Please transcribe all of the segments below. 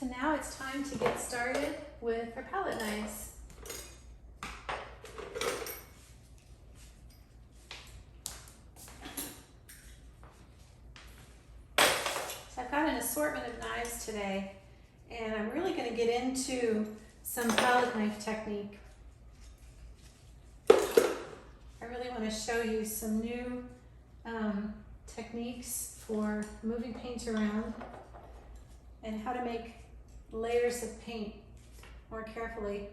So now it's time to get started with our palette knives. So I've got an assortment of knives today, and I'm really going to get into some palette knife technique. I really want to show you some new techniques for moving paint around and how to make layers of paint more carefully.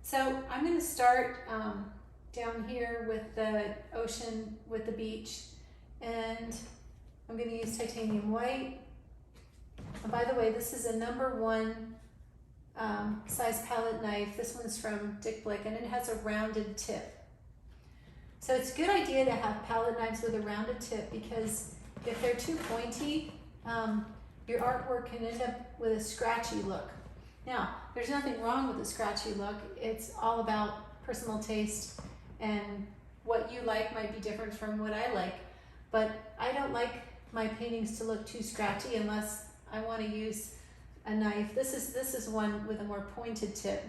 So I'm going to start down here with the ocean, with the beach, and I'm going to use titanium white. And by the way, this is a #1 size palette knife. This one's from Dick Blick, and it has a rounded tip. So it's a good idea to have palette knives with a rounded tip, because if they're too pointy, your artwork can end up with a scratchy look. Now, there's nothing wrong with a scratchy look. It's all about personal taste, and what you like might be different from what I like. But I don't like my paintings to look too scratchy unless I want to use a knife. This is one with a more pointed tip,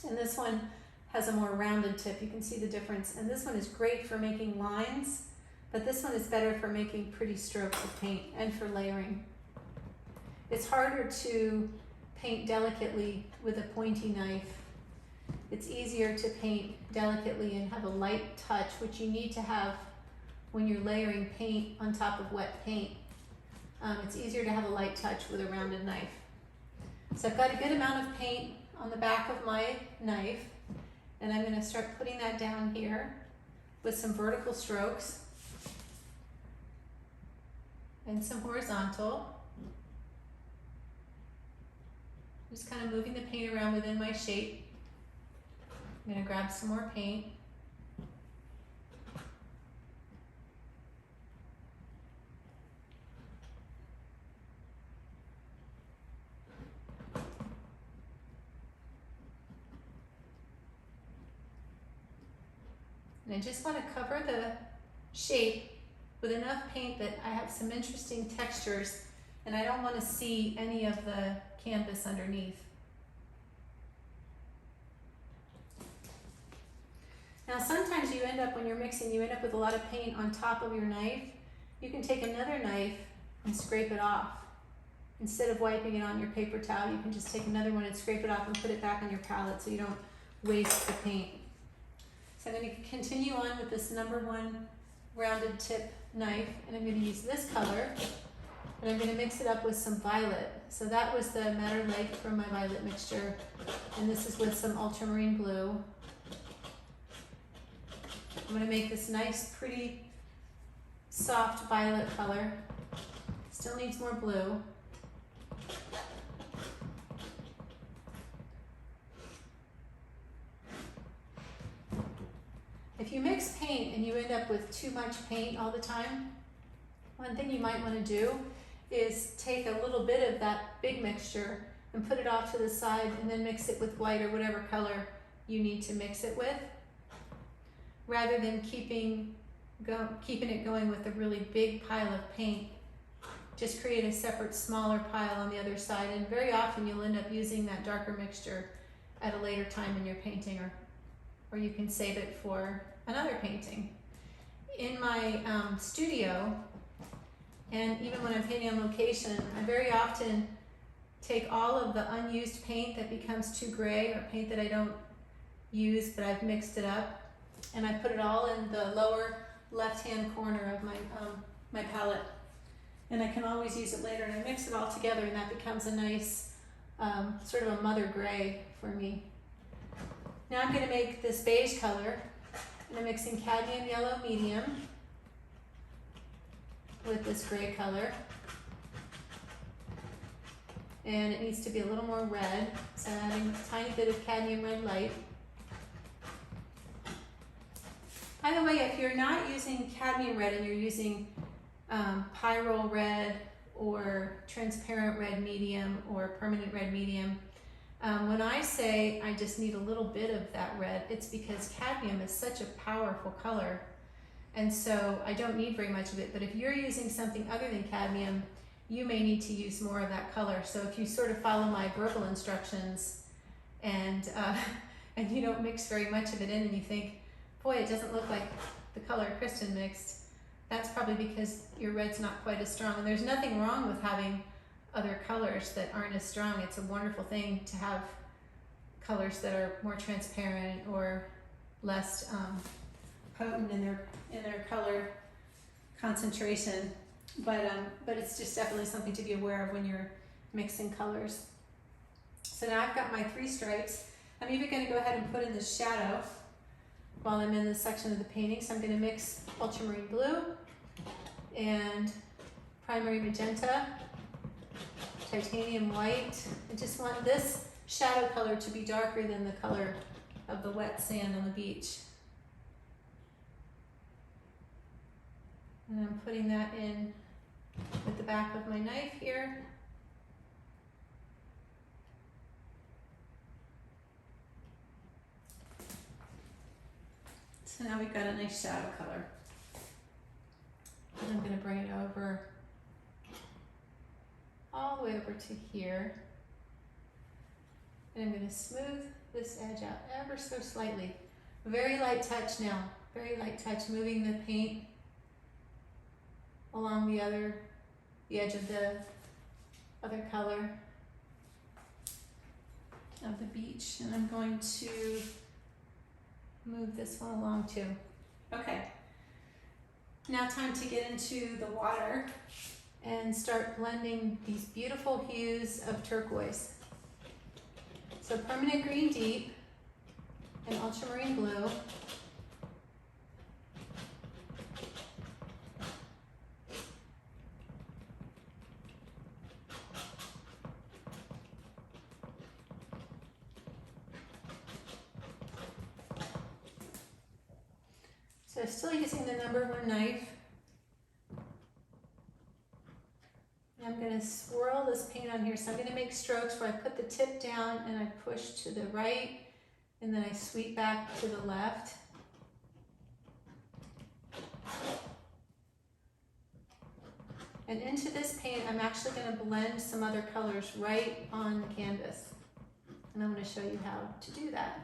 and this one has a more rounded tip. You can see the difference. And this one is great for making lines, but this one is better for making pretty strokes of paint and for layering. It's harder to paint delicately with a pointy knife. It's easier to paint delicately and have a light touch, which you need to have when you're layering paint on top of wet paint. It's easier to have a light touch with a rounded knife. So I've got a good amount of paint on the back of my knife, and I'm going to start putting that down here with some vertical strokes and some horizontal. Just kind of moving the paint around within my shape. I'm going to grab some more paint. And I just want to cover the shape with enough paint that I have some interesting textures, and I don't want to see any of the canvas underneath. Now sometimes you end up, when you're mixing, you end up with a lot of paint on top of your knife. You can take another knife and scrape it off. Instead of wiping it on your paper towel, you can just take another one and scrape it off and put it back on your palette so you don't waste the paint. So I'm going to continue on with this #1 rounded tip knife, and I'm going to use this color, and I'm going to mix it up with some violet. So that was the Madder Lake from my violet mixture, and this is with some ultramarine blue. I'm going to make this nice, pretty, soft violet color. Still needs more blue. If you mix paint and you end up with too much paint all the time, one thing you might want to do is take a little bit of that big mixture and put it off to the side, and then mix it with white or whatever color you need to mix it with, rather than keeping it going with a really big pile of paint. Just create a separate, smaller pile on the other side, and very often you'll end up using that darker mixture at a later time in your painting, or you can save it for another painting. In my studio, and even when I'm painting on location, I very often take all of the unused paint that becomes too gray, or paint that I don't use but I've mixed it up, and I put it all in the lower left-hand corner of my palette. And I can always use it later, and I mix it all together, and that becomes a nice sort of a mother gray for me. Now I'm going to make this beige color, and I'm mixing cadmium yellow medium with this gray color. And it needs to be a little more red, so I'm adding a tiny bit of cadmium red light. By the way, if you're not using cadmium red and you're using pyrrole red or transparent red medium or permanent red medium, when I say I just need a little bit of that red, it's because cadmium is such a powerful color, and so I don't need very much of it. But if you're using something other than cadmium you may need to use more of that color. So if you sort of follow my verbal instructions and and you don't mix very much of it in and you think, boy, it doesn't look like the color Kristen mixed, that's probably because your red's not quite as strong. And there's nothing wrong with having other colors that aren't as strong. It's a wonderful thing to have colors that are more transparent or less potent in their color concentration. But it's just definitely something to be aware of when you're mixing colors. So now I've got my 3 stripes. I'm even going to go ahead and put in the shadow while I'm in this section of the painting. So I'm going to mix ultramarine blue and primary magenta, titanium white. I just want this shadow color to be darker than the color of the wet sand on the beach. And I'm putting that in with the back of my knife here. So now we've got a nice shadow color. And I'm going to bring it over, all the way over to here. And I'm going to smooth this edge out ever so slightly. Very light touch now, very light touch, moving the paint along the edge of the other color of the beach. And I'm going to move this one along too. Okay, now time to get into the water and start blending these beautiful hues of turquoise. So permanent green deep and ultramarine blue. So still using the #1 knife. And I'm going to swirl this paint on here. So I'm going to make strokes where I put the tip down and I push to the right and then I sweep back to the left. And into this paint, I'm actually going to blend some other colors right on the canvas. And I'm going to show you how to do that.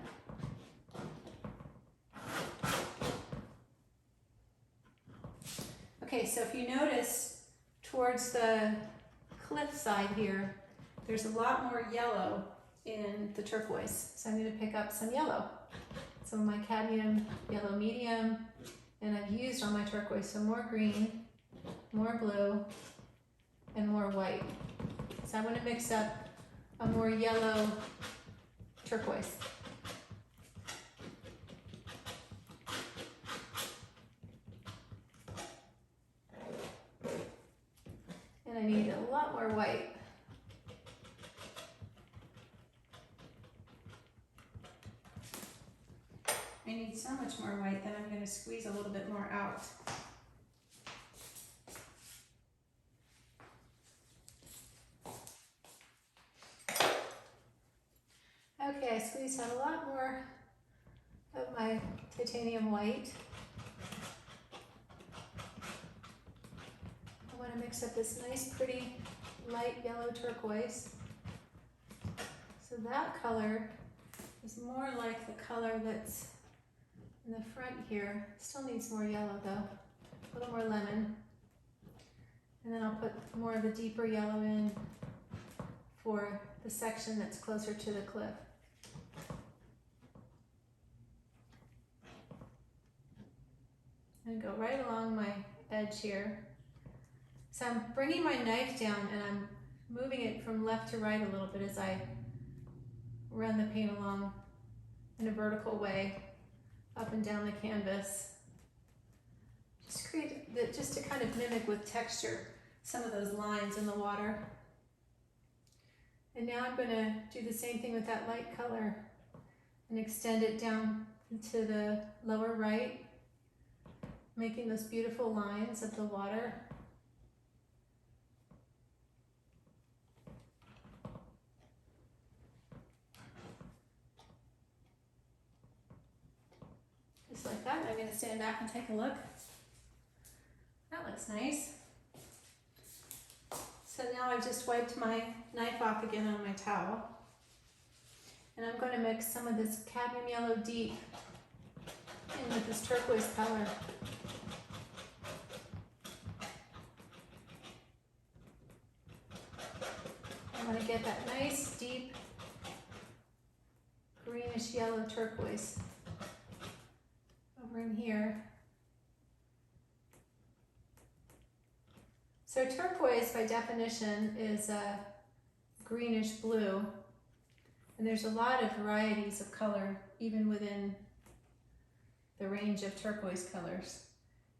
Okay, so if you notice towards the cliff side here, there's a lot more yellow in the turquoise. So I'm going to pick up some yellow. Some of my cadmium yellow medium, and I've used on my turquoise some more green, more blue, and more white. So I want to mix up a more yellow turquoise. And I need a lot more white. I need so much more white that I'm going to squeeze a little bit more out. Okay, I squeezed out a lot more of my titanium white. I want to mix up this nice, pretty, light yellow turquoise. So that color is more like the color that's in the front here. Still needs more yellow though, a little more lemon. And then I'll put more of a deeper yellow in for the section that's closer to the cliff. And go right along my edge here. So I'm bringing my knife down and I'm moving it from left to right a little bit as I run the paint along in a vertical way, up and down the canvas. Just to kind of mimic with texture some of those lines in the water. And now I'm going to do the same thing with that light color and extend it down to the lower right, making those beautiful lines of the water. Just like that. I'm going to stand back and take a look. That looks nice. So now I've just wiped my knife off again on my towel. And I'm going to mix some of this cadmium yellow deep in with this turquoise color. I want to get that nice deep greenish yellow turquoise over in here. So turquoise by definition is a greenish blue, and there's a lot of varieties of color even within the range of turquoise colors.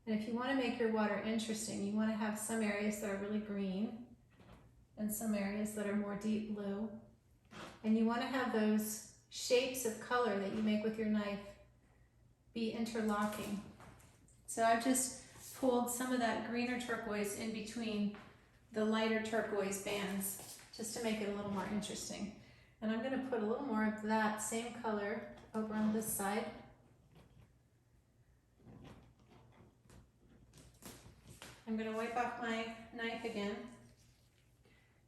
And if you want to make your water interesting, you want to have some areas that are really green and some areas that are more deep blue. And you want to have those shapes of color that you make with your knife be interlocking. So I've just pulled some of that greener turquoise in between the lighter turquoise bands just to make it a little more interesting. And I'm going to put a little more of that same color over on this side. I'm going to wipe off my knife again.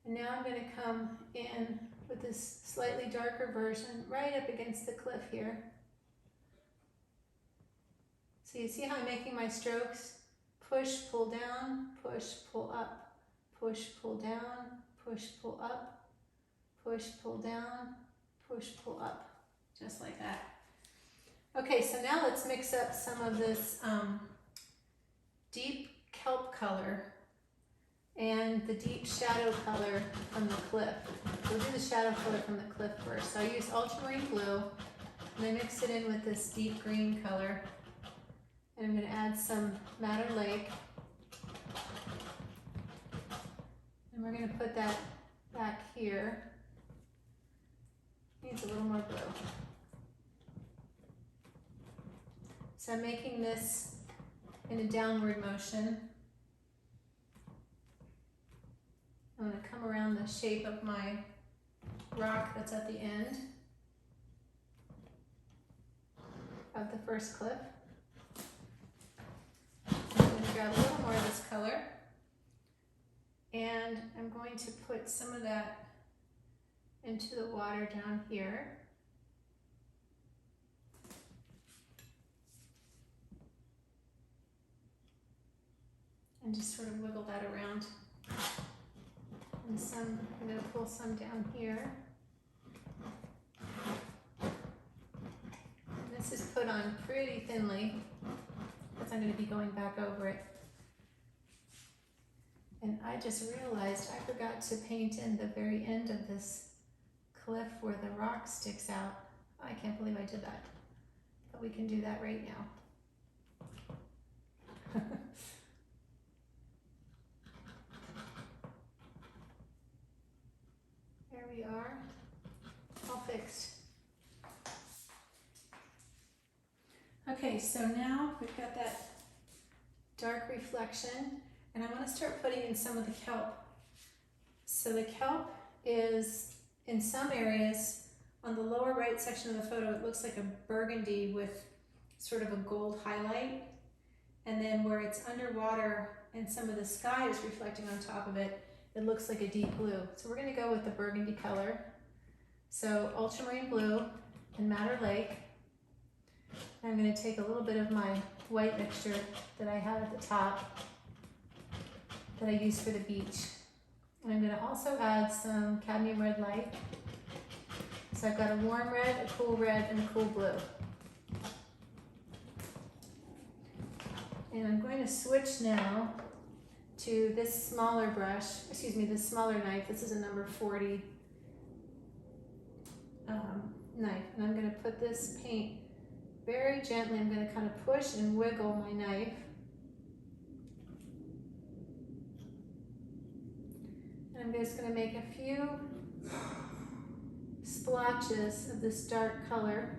And now I'm going to come in with this slightly darker version right up against the cliff here. So you see how I'm making my strokes? Push, pull down, push, pull up, push, pull down, push, pull up, push, pull down, push, pull up, just like that. Okay, so now let's mix up some of this deep kelp color and the deep shadow color from the cliff. We'll do the shadow color from the cliff first. So I use ultramarine blue, and I mix it in with this deep green color. And I'm going to add some Madder Lake. And we're going to put that back here. Needs a little more blue. So I'm making this in a downward motion. I'm going to come around the shape of my rock that's at the end of the first cliff. I'm going to grab a little more of this color, and I'm going to put some of that into the water down here. And just sort of wiggle that around. And some, I'm going to pull some down here. And this is put on pretty thinly because I'm going to be going back over it. And I just realized I forgot to paint in the very end of this cliff where the rock sticks out. I can't believe I did that. But we can do that right now. There we are, all fixed. Okay, so now we've got that dark reflection, and I want to start putting in some of the kelp. So the kelp is, in some areas, on the lower right section of the photo, it looks like a burgundy with sort of a gold highlight. And then where it's underwater and some of the sky is reflecting on top of it, it looks like a deep blue. So we're going to go with the burgundy color. So ultramarine blue and Madder Lake. And I'm going to take a little bit of my white mixture that I have at the top that I use for the beach. And I'm going to also add some cadmium red light. So I've got a warm red, a cool red, and a cool blue. And I'm going to switch now to this smaller brush, this smaller knife. This is a number 40 knife. And I'm going to put this paint very gently. I'm going to kind of push and wiggle my knife. And I'm just going to make a few splotches of this dark color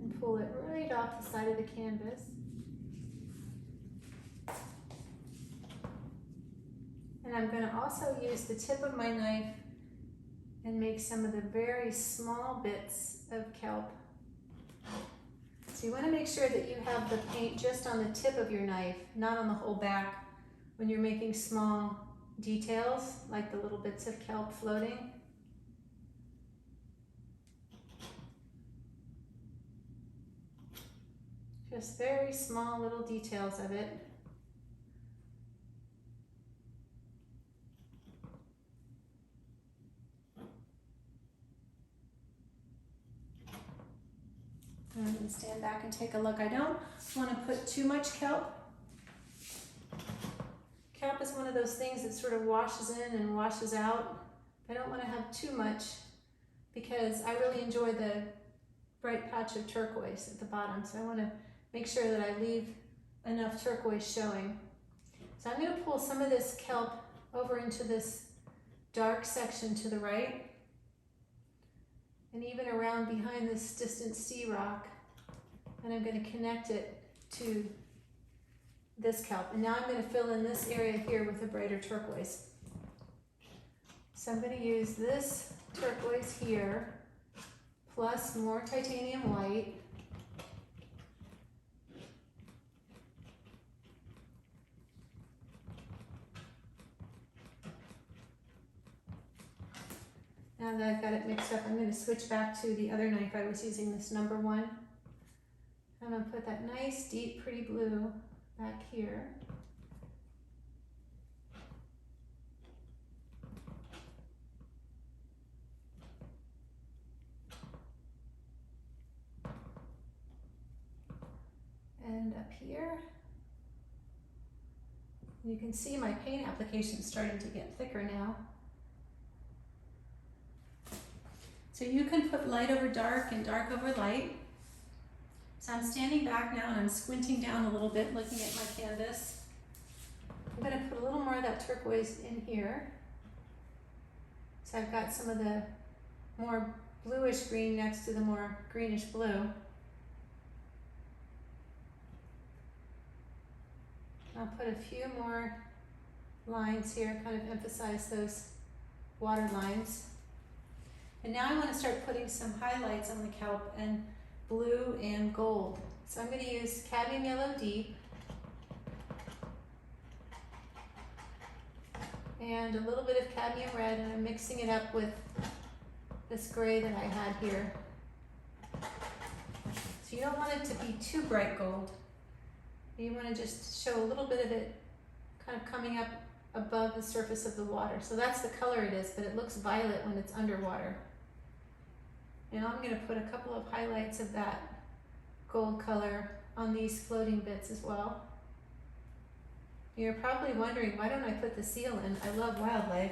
and pull it right off the side of the canvas. And I'm going to also use the tip of my knife and make some of the very small bits of kelp. So you want to make sure that you have the paint just on the tip of your knife, not on the whole back when you're making small details, like the little bits of kelp floating. Just very small little details of it. I'm going to stand back and take a look. I don't want to put too much kelp. Kelp is one of those things that sort of washes in and washes out. I don't want to have too much because I really enjoy the bright patch of turquoise at the bottom. So I want to make sure that I leave enough turquoise showing. So I'm going to pull some of this kelp over into this dark section to the right, and even around behind this distant sea rock, and I'm going to connect it to this kelp. And now I'm going to fill in this area here with a brighter turquoise. So I'm going to use this turquoise here, plus more titanium white. Now that I've got it mixed up, I'm going to switch back to the other knife I was using, this number 1. I'm going to put that nice, deep, pretty blue back here. And up here. You can see my paint application is starting to get thicker now. So you can put light over dark and dark over light. So I'm standing back now and I'm squinting down a little bit looking at my canvas. I'm going to put a little more of that turquoise in here. So I've got some of the more bluish green next to the more greenish blue. I'll put a few more lines here, kind of emphasize those water lines. And now I want to start putting some highlights on the kelp and blue and gold. So I'm going to use cadmium yellow deep and a little bit of cadmium red, and I'm mixing it up with this gray that I had here. So you don't want it to be too bright gold. You want to just show a little bit of it kind of coming up above the surface of the water. So that's the color it is, but it looks violet when it's underwater. Now I'm going to put a couple of highlights of that gold color on these floating bits as well. You're probably wondering, why don't I put the seal in? I love wildlife.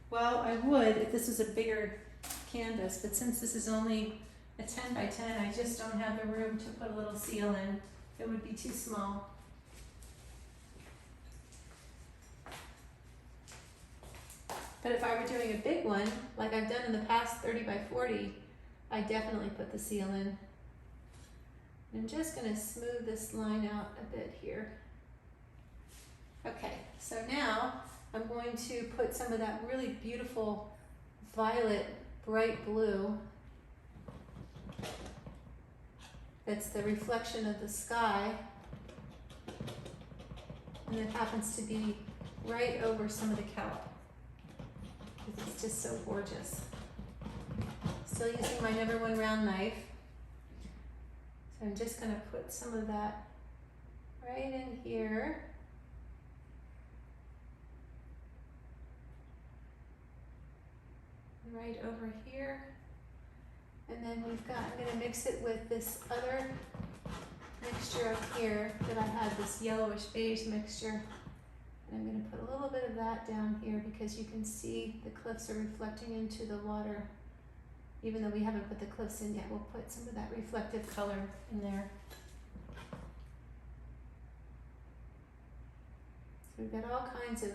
Well, I would if this was a bigger canvas, but since this is only a 10 by 10, I just don't have the room to put a little seal in. It would be too small. But if I were doing a big one, like I've done in the past, 30 by 40, I definitely put the seal in. I'm just going to smooth this line out a bit here. Okay, so now I'm going to put some of that really beautiful violet bright blue that's the reflection of the sky, and it happens to be right over some of the kelp. It's just so gorgeous. Still using my number 1 round knife. So I'm just going to put some of that right in here. And right over here. And then I'm going to mix it with this other mixture up here that I had, this yellowish beige mixture. And I'm going to put a little bit of that down here because you can see the cliffs are reflecting into the water. Even though we haven't put the cliffs in yet, we'll put some of that reflective color in there. So we've got all kinds of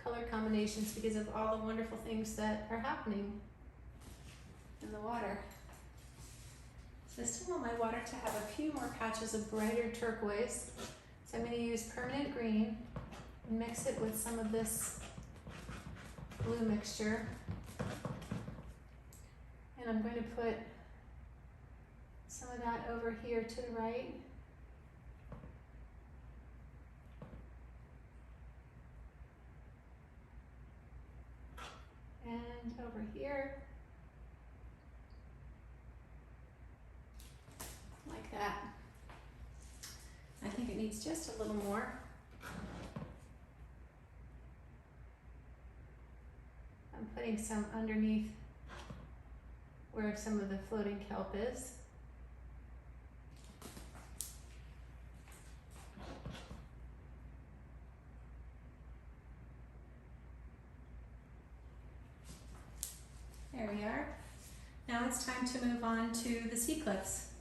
color combinations because of all the wonderful things that are happening in the water. So I still want my water to have a few more patches of brighter turquoise. So I'm going to use permanent green and mix it with some of this blue mixture. And I'm going to put some of that over here to the right. And over here, like that. I think it needs just a little more. I'm putting some underneath where some of the floating kelp is. There we are. Now it's time to move on to the sea cliffs.